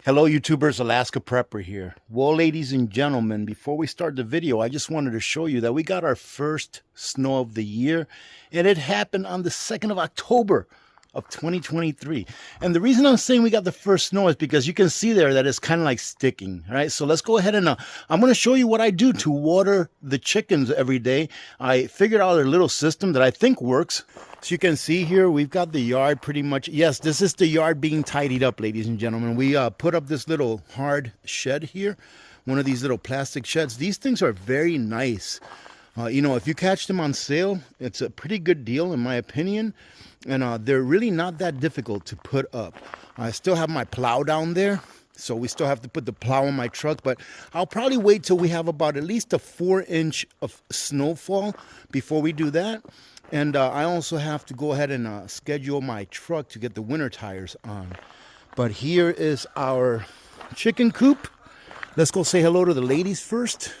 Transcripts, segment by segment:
Hello YouTubers, Alaska Prepper here. Well, ladies and gentlemen, before we start the video, I just wanted to show you that we got our first snow of the year, and it happened on the 2nd of October of 2023. And the reason I'm saying we got the first snow is because you can see there that it's kind of like sticking. All right, so let's go ahead and I'm going to show you what I do to water the chickens every day. I figured out a little system that I think works. So you can see here, we've got the yard pretty much. Yes, this is the yard being tidied up, ladies and gentlemen. We put up this little hard shed here, one of these little plastic sheds. These things are very nice. You know, if you catch them on sale, it's a pretty good deal in my opinion. And they're really not that difficult to put up. I still have my plow down there, so we still have to put the plow in my truck, but I'll probably wait till we have about at least a 4-inch of snowfall before we do that. And I also have to go ahead and schedule my truck to get the winter tires on. But here is our chicken coop. Let's go say hello to the ladies first.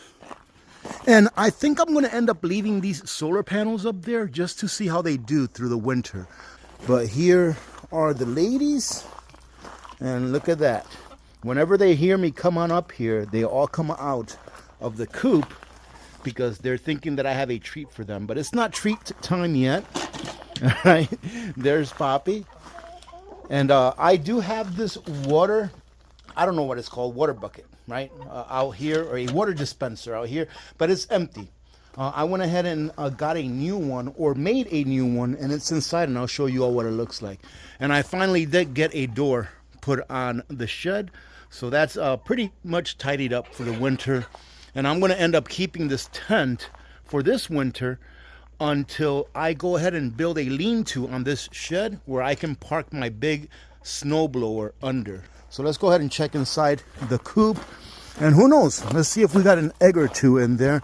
And I think I'm going to end up leaving these solar panels up there just to see how they do through the winter. But here are the ladies. And look at that. Whenever they hear me come on up here, they all come out of the coop because they're thinking that I have a treat for them. But it's not treat time yet. All right. There's Poppy. And I do have this water, I don't know what it's called, water bucket, right? Out here, or a water dispenser out here, but it's empty. I went ahead and got a new one, or made a new one, and it's inside, and I'll show you all what it looks like. And I finally did get a door put on the shed, so that's pretty much tidied up for the winter. And I'm going to end up keeping this tent for this winter until I go ahead and build a lean-to on this shed where I can park my big snowblower under. So let's go ahead and check inside the coop. And who knows? Let's see if we got an egg or two in there.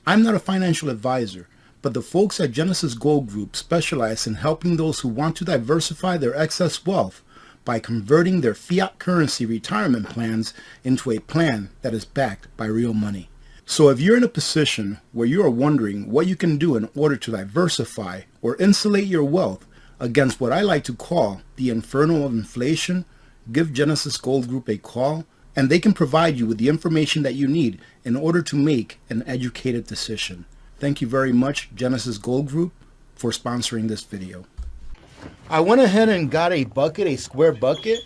I'm not a financial advisor, but the folks at Genesis Gold Group specialize in helping those who want to diversify their excess wealth by converting their fiat currency retirement plans into a plan that is backed by real money. So if you're in a position where you are wondering what you can do in order to diversify or insulate your wealth against what I like to call the inferno of inflation, give Genesis Gold Group a call, and they can provide you with the information that you need in order to make an educated decision. Thank you very much, Genesis Gold Group, for sponsoring this video. I went ahead and got a bucket, a square bucket,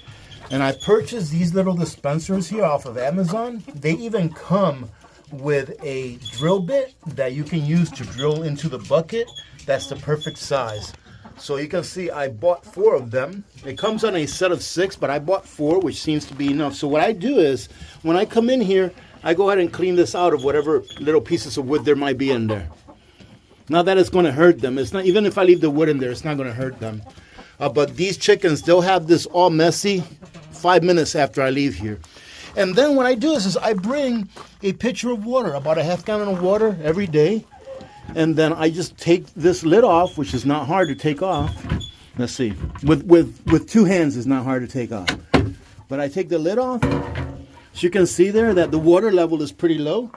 and I purchased these little dispensers here off of Amazon. They even come with a drill bit that you can use to drill into the bucket. That's the perfect size. So you can see I bought 4 of them. It comes on a set of 6, but I bought 4, which seems to be enough. So what I do is, when I come in here, I go ahead and clean this out of whatever little pieces of wood there might be in there. Not that it's going to hurt them. It's not, even if I leave the wood in there, it's not going to hurt them. But these chickens, they'll have this all messy 5 minutes after I leave here. And then what I do is I bring a pitcher of water, about a half gallon of water every day. And then I just take this lid off, which is not hard to take off. Let's see. With 2 hands, it's not hard to take off. But I take the lid off. So you can see there that the water level is pretty low.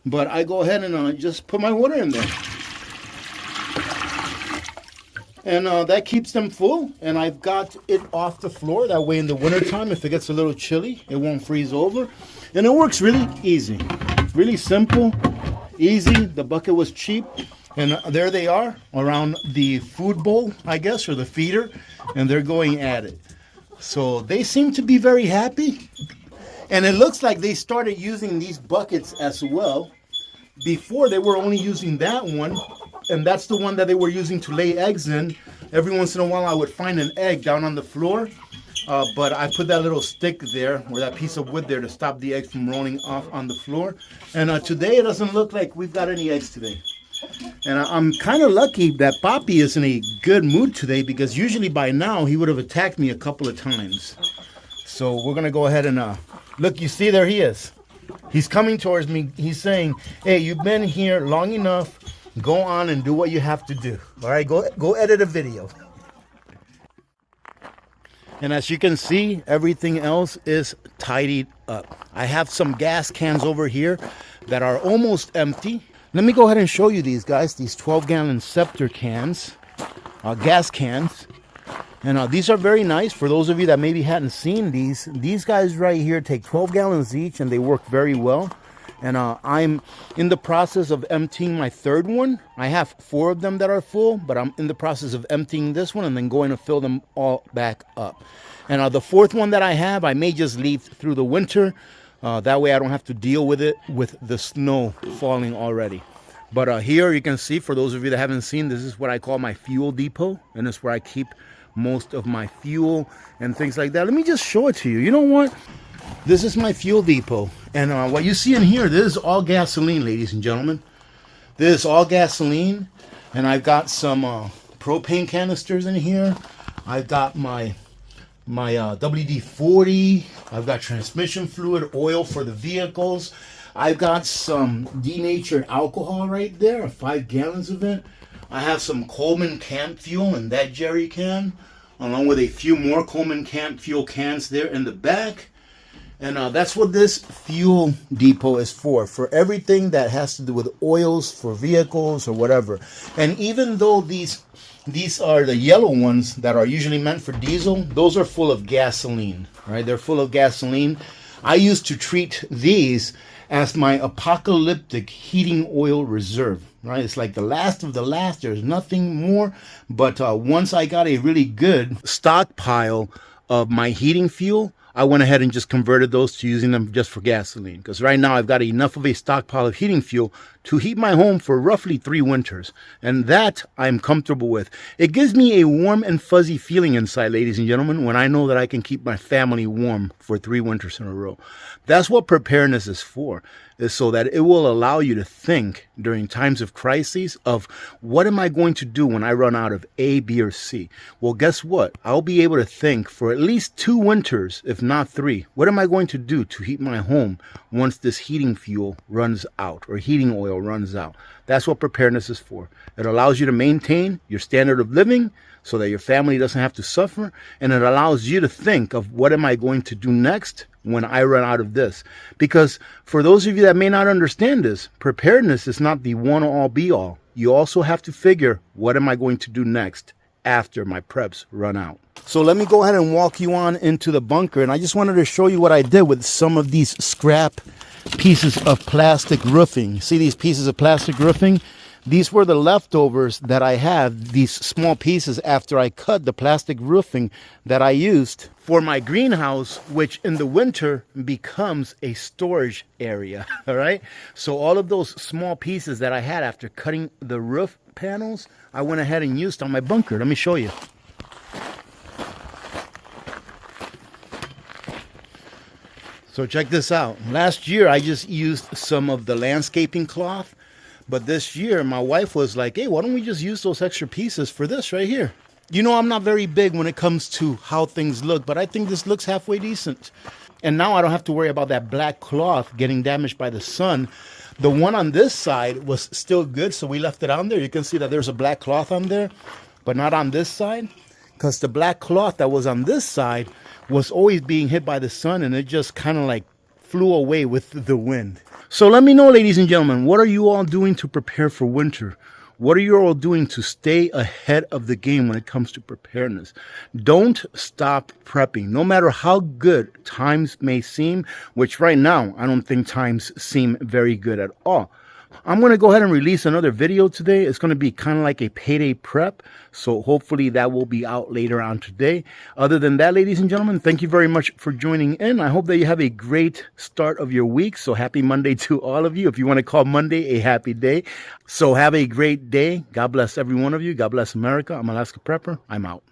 But I go ahead and just put my water in there. And that keeps them full. And I've got it off the floor. That way in the wintertime, if it gets a little chilly, it won't freeze over. And it works really easy. Really simple. Easy. The bucket was cheap, and there they are around the food bowl, I guess, or the feeder, and they're going at it. So they seem to be very happy, and it looks like they started using these buckets as well. Before, they were only using that one, and that's the one that they were using to lay eggs in. Every once in a while I would find an egg down on the floor, but I put that little stick there, or that piece of wood there, to stop the eggs from rolling off on the floor. And today it doesn't look like we've got any eggs today. And I'm kind of lucky that Poppy is in a good mood today, because usually by now he would have attacked me a couple of times. So we're going to go ahead and look, you see, there he is. He's coming towards me. He's saying, hey, you've been here long enough. Go on and do what you have to do. All right, go edit a video. And as you can see, everything else is tidied up. I have some gas cans over here that are almost empty. Let me go ahead and show you these guys, these 12-gallon Scepter cans, gas cans. And these are very nice. For those of you that maybe hadn't seen these guys right here take 12 gallons each, and they work very well. And I'm in the process of emptying my third one. I have 4 of them that are full, but I'm in the process of emptying this one and then going to fill them all back up. And the 4th one that I have, I may just leave through the winter. That way I don't have to deal with it with the snow falling already. But here you can see, for those of you that haven't seen, this is what I call my fuel depot. And it's where I keep most of my fuel and things like that. Let me just show it to you. You know what? This is my fuel depot. And what you see in here, this is all gasoline, ladies and gentlemen. This is all gasoline. And I've got some propane canisters in here. I've got my WD-40. I've got transmission fluid, oil for the vehicles. I've got some denatured alcohol right there, 5 gallons of it. I have some Coleman Camp Fuel in that jerry can, along with a few more Coleman Camp Fuel cans there in the back. And that's what this fuel depot is for everything that has to do with oils for vehicles or whatever. And even though these are the yellow ones that are usually meant for diesel, those are full of gasoline, right? They're full of gasoline. I used to treat these as my apocalyptic heating oil reserve, right? It's like the last of the last. There's nothing more. But once I got a really good stockpile of my heating fuel, I went ahead and just converted those to using them just for gasoline. Because right now I've got enough of a stockpile of heating fuel to heat my home for roughly 3 winters. And that I'm comfortable with. It gives me a warm and fuzzy feeling inside, ladies and gentlemen, when I know that I can keep my family warm for 3 winters in a row. That's what preparedness is for. Is so that it will allow you to think during times of crises of, what am I going to do when I run out of A, B, or C? Well, guess what? I'll be able to think for at least 2 winters, if not 3. What am I going to do to heat my home once this heating fuel runs out, or heating oil runs out? That's what preparedness is for. It allows you to maintain your standard of living so that your family doesn't have to suffer. And it allows you to think of, what am I going to do next when I run out of this? Because for those of you that may not understand this, preparedness is not the one-all be-all. You also have to figure, what am I going to do next after my preps run out? So let me go ahead and walk you on into the bunker. And I just wanted to show you what I did with some of these scrap pieces of plastic roofing. See these pieces of plastic roofing? These were the leftovers that I have, these small pieces after I cut the plastic roofing that I used for my greenhouse, which in the winter becomes a storage area, all right? So all of those small pieces that I had after cutting the roof panels, I went ahead and used on my bunker. Let me show you. So check this out. Last year, I just used some of the landscaping cloth. But this year, my wife was like, hey, why don't we just use those extra pieces for this right here? You know, I'm not very big when it comes to how things look, but I think this looks halfway decent. And now I don't have to worry about that black cloth getting damaged by the sun. The one on this side was still good, so we left it on there. You can see that there's a black cloth on there, but not on this side. Because the black cloth that was on this side was always being hit by the sun, and it just kind of like flew away with the wind. So let me know, ladies and gentlemen, what are you all doing to prepare for winter? What are you all doing to stay ahead of the game when it comes to preparedness? Don't stop prepping, no matter how good times may seem, which right now, I don't think times seem very good at all. I'm going to go ahead and release another video today. It's going to be kind of like a payday prep. So hopefully that will be out later on today. Other than that, ladies and gentlemen, thank you very much for joining in. I hope that you have a great start of your week. So happy Monday to all of you. If you want to call Monday a happy day. So have a great day. God bless every one of you. God bless America. I'm Alaska Prepper. I'm out.